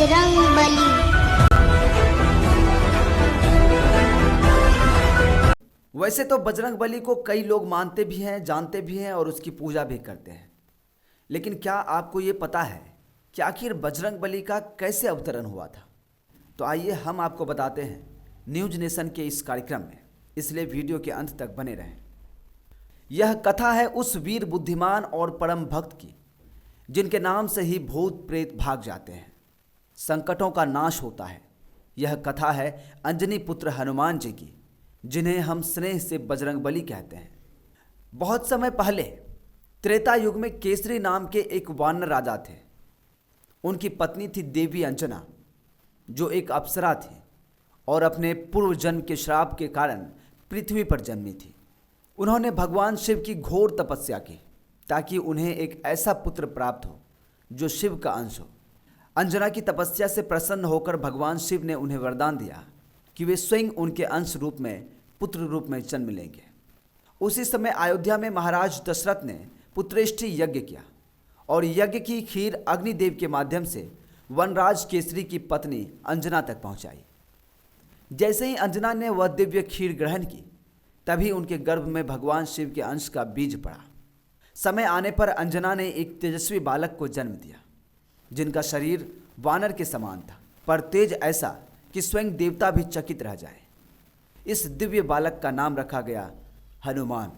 बजरंगबली। वैसे तो बजरंगबली को कई लोग मानते भी हैं, जानते भी हैं और उसकी पूजा भी करते हैं। लेकिन क्या आपको ये पता है कि आखिर बजरंगबली का कैसे अवतरण हुआ था? तो आइए हम आपको बताते हैं न्यूज नेशन के इस कार्यक्रम में, इसलिए वीडियो के अंत तक बने रहें। यह कथा है उस वीर बुद्धिमान और परम भक्त की जिनके नाम से ही भूत प्रेत भाग जाते हैं, संकटों का नाश होता है। यह कथा है अंजनी पुत्र हनुमान जी की, जिन्हें हम स्नेह से बजरंगबली कहते हैं। बहुत समय पहले त्रेता युग में केसरी नाम के एक वानर राजा थे। उनकी पत्नी थी देवी अंजना, जो एक अप्सरा थी और अपने पूर्व जन्म के श्राप के कारण पृथ्वी पर जन्मी थी। उन्होंने भगवान शिव की घोर तपस्या की ताकि उन्हें एक ऐसा पुत्र प्राप्त हो जो शिव का अंश हो। अंजना की तपस्या से प्रसन्न होकर भगवान शिव ने उन्हें वरदान दिया कि वे स्वयं उनके अंश रूप में पुत्र रूप में जन्म लेंगे। उसी समय अयोध्या में महाराज दशरथ ने पुत्रेष्टि यज्ञ किया और यज्ञ की खीर अग्निदेव के माध्यम से वनराज केसरी की पत्नी अंजना तक पहुंचाई। जैसे ही अंजना ने वह दिव्य खीर ग्रहण की, तभी उनके गर्भ में भगवान शिव के अंश का बीज पड़ा। समय आने पर अंजना ने एक तेजस्वी बालक को जन्म दिया, जिनका शरीर वानर के समान था, पर तेज ऐसा कि स्वयं देवता भी चकित रह जाए। इस दिव्य बालक का नाम रखा गया हनुमान,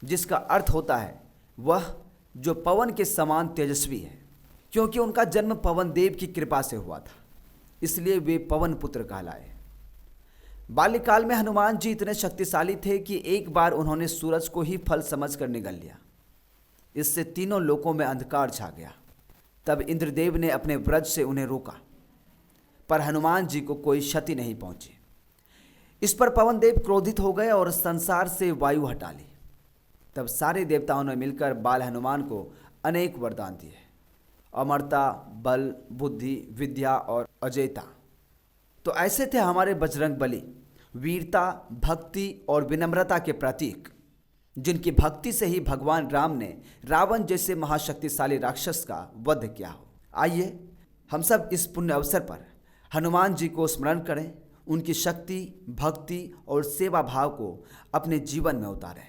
जिसका अर्थ होता है वह जो पवन के समान तेजस्वी है। क्योंकि उनका जन्म पवन देव की कृपा से हुआ था, इसलिए वे पवन पुत्र कहलाए। बाल्यकाल में हनुमान जी इतने शक्तिशाली थे कि एक बार उन्होंने सूरज को ही फल समझकर निगल लिया। इससे तीनों लोकों में अंधकार छा गया। तब इंद्रदेव ने अपने वज्र से उन्हें रोका, पर हनुमान जी को कोई क्षति नहीं पहुंची। इस पर पवन देव क्रोधित हो गए और संसार से वायु हटा ली। तब सारे देवताओं ने मिलकर बाल हनुमान को अनेक वरदान दिए: अमरता, बल, बुद्धि, विद्या और अजेयता। तो ऐसे थे हमारे बजरंगबली, वीरता, भक्ति और विनम्रता के प्रतीक, जिनकी भक्ति से ही भगवान राम ने रावण जैसे महाशक्तिशाली राक्षस का वध किया हो। आइए हम सब इस पुण्य अवसर पर हनुमान जी को स्मरण करें, उनकी शक्ति, भक्ति और सेवा भाव को अपने जीवन में उतारें।